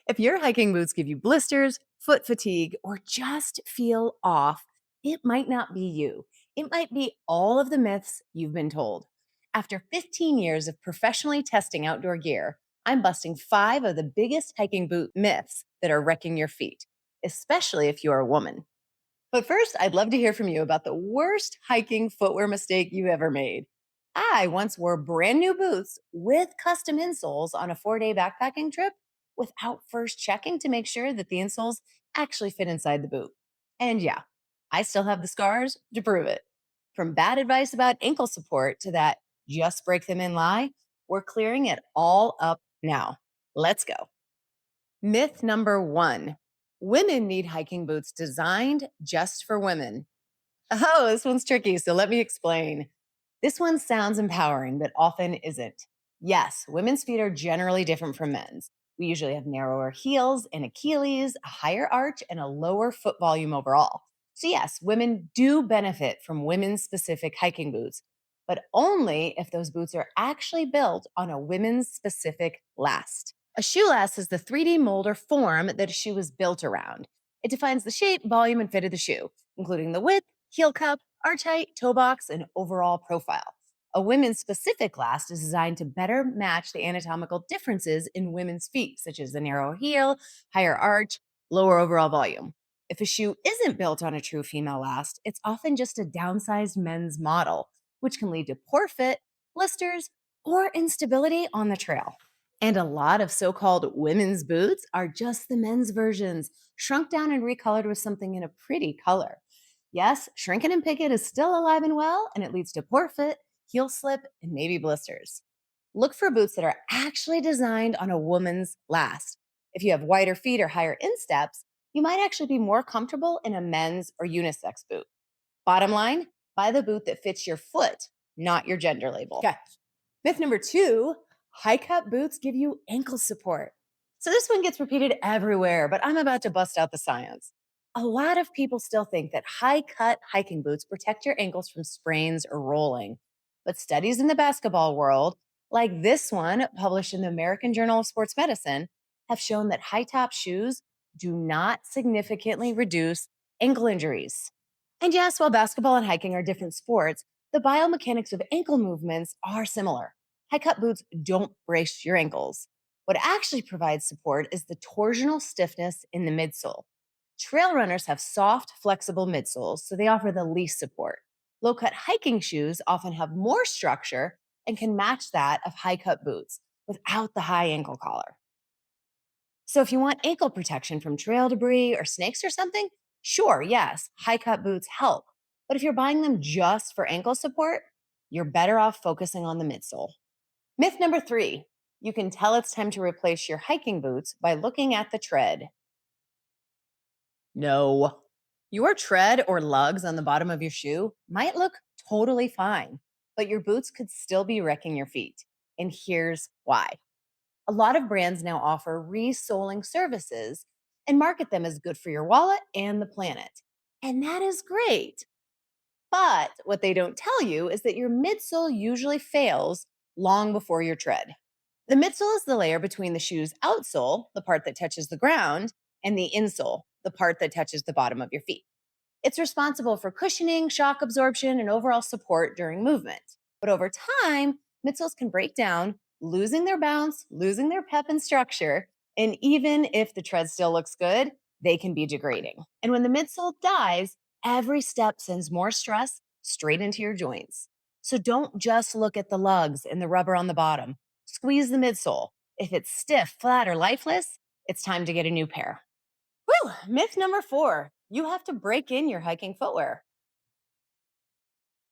If your hiking boots give you blisters, foot fatigue, or just feel off, it might not be you. It might be all of the myths you've been told. After 15 years of professionally testing outdoor gear, I'm busting 5 of the biggest hiking boot myths that are wrecking your feet, especially if you're a woman. But first, I'd love to hear from you about the worst hiking footwear mistake you ever made. I once wore brand new boots with custom insoles on a 4-day backpacking trip without first checking to make sure that the insoles actually fit inside the boot. And yeah, I still have the scars to prove it. From bad advice about ankle support to that just break them in lie, we're clearing it all up now. Let's go. Myth number 1: women need hiking boots designed just for women. Oh, this one's tricky, so let me explain. This one sounds empowering, but often isn't. Yes, women's feet are generally different from men's. We usually have narrower heels and Achilles, a higher arch, and a lower foot volume overall. So, yes, women do benefit from women's specific hiking boots, but only if those boots are actually built on a women's specific last. A shoe last is the 3D mold or form that a shoe is built around. It defines the shape, volume, and fit of the shoe, including the width, heel cup, arch height, toe box, and overall profile. A women's specific last is designed to better match the anatomical differences in women's feet, such as the narrow heel, higher arch, lower overall volume. If a shoe isn't built on a true female last, it's often just a downsized men's model, which can lead to poor fit, blisters, or instability on the trail. And a lot of so called women's boots are just the men's versions, shrunk down and recolored with something in a pretty color. Yes, shrinking and picket is still alive and well, and it leads to poor fit, heel slip, and maybe blisters. Look for boots that are actually designed on a woman's last. If you have wider feet or higher insteps, you might actually be more comfortable in a men's or unisex boot. Bottom line, buy the boot that fits your foot, not your gender label. Okay. Myth number 2: high cut boots give you ankle support. So this one gets repeated everywhere, but I'm about to bust out the science. A lot of people still think that high cut hiking boots protect your ankles from sprains or rolling. But studies in the basketball world, like this one published in the American Journal of Sports Medicine, have shown that high top shoes do not significantly reduce ankle injuries. And yes, while basketball and hiking are different sports, the biomechanics of ankle movements are similar. High cut boots don't brace your ankles. What actually provides support is the torsional stiffness in the midsole. Trail runners have soft, flexible midsoles, so they offer the least support. Low cut hiking shoes often have more structure and can match that of high cut boots without the high ankle collar. So if you want ankle protection from trail debris or snakes or something, sure, yes, high cut boots help. But if you're buying them just for ankle support, you're better off focusing on the midsole. Myth number 3: you can tell it's time to replace your hiking boots by looking at the tread. No. Your tread or lugs on the bottom of your shoe might look totally fine, but your boots could still be wrecking your feet. And here's why. A lot of brands now offer resoling services and market them as good for your wallet and the planet. And that is great. But what they don't tell you is that your midsole usually fails long before your tread. The midsole is the layer between the shoe's outsole, the part that touches the ground, and the insole, the part that touches the bottom of your feet. It's responsible for cushioning, shock absorption, and overall support during movement. But over time, midsoles can break down, losing their bounce, losing their pep and structure. And even if the tread still looks good, they can be degrading. And when the midsole dies, every step sends more stress straight into your joints. So don't just look at the lugs and the rubber on the bottom. Squeeze the midsole. If it's stiff, flat, or lifeless, it's time to get a new pair. Whew, myth number 4: you have to break in your hiking footwear.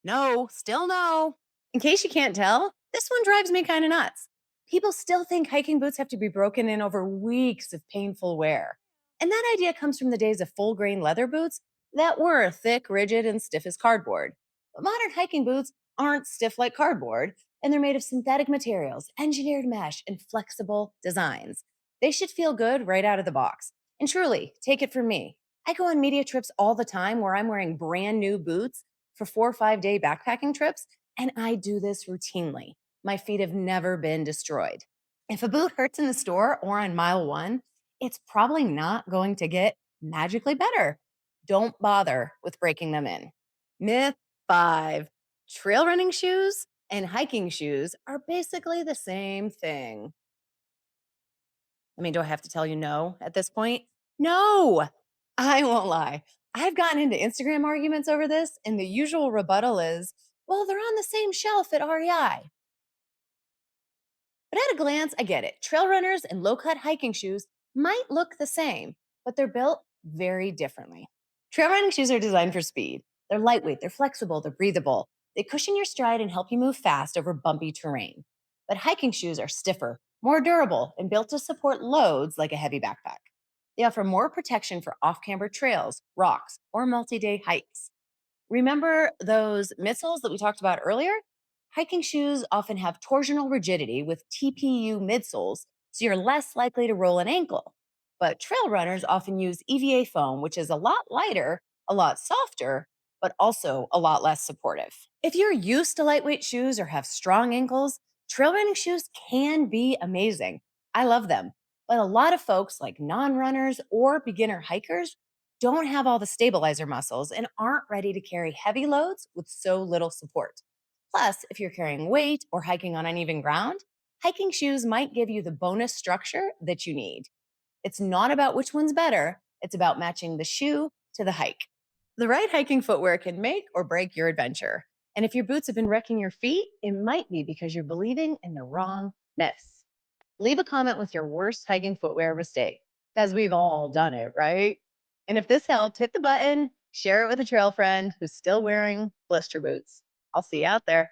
No, still no. In case you can't tell, this one drives me kind of nuts. People still think hiking boots have to be broken in over weeks of painful wear. And that idea comes from the days of full grain leather boots that were thick, rigid, and stiff as cardboard. But modern hiking boots aren't stiff like cardboard, and they're made of synthetic materials, engineered mesh, and flexible designs. They should feel good right out of the box. And truly, take it from me. I go on media trips all the time where I'm wearing brand new boots for 4 or 5 day backpacking trips, and I do this routinely. My feet have never been destroyed. If a boot hurts in the store or on mile 1, it's probably not going to get magically better. Don't bother with breaking them in. Myth 5: trail running shoes and hiking shoes are basically the same thing. I mean, do I have to tell you no at this point? No, I won't lie. I've gotten into Instagram arguments over this, and the usual rebuttal is, well, they're on the same shelf at REI. But at a glance, I get it. Trail runners and low cut hiking shoes might look the same, but they're built very differently. Trail running shoes are designed for speed. They're lightweight, they're flexible, they're breathable. They cushion your stride and help you move fast over bumpy terrain. But hiking shoes are stiffer, more durable, and built to support loads like a heavy backpack. They offer more protection for off camber trails, rocks, or multi day hikes. Remember those midsoles that we talked about earlier? Hiking shoes often have torsional rigidity with TPU midsoles, so you're less likely to roll an ankle. But trail runners often use EVA foam, which is a lot lighter, a lot softer, but also a lot less supportive. If you're used to lightweight shoes or have strong ankles, trail running shoes can be amazing. I love them. But a lot of folks, like non runners or beginner hikers, don't have all the stabilizer muscles and aren't ready to carry heavy loads with so little support. Plus, if you're carrying weight or hiking on uneven ground, hiking shoes might give you the bonus structure that you need. It's not about which one's better, it's about matching the shoe to the hike. The right hiking footwear can make or break your adventure. And if your boots have been wrecking your feet, it might be because you're believing in the wrong myths. Leave a comment with your worst hiking footwear mistake, because we've all done it, right? And if this helped, hit the button, share it with a trail friend who's still wearing blister boots. I'll see you out there.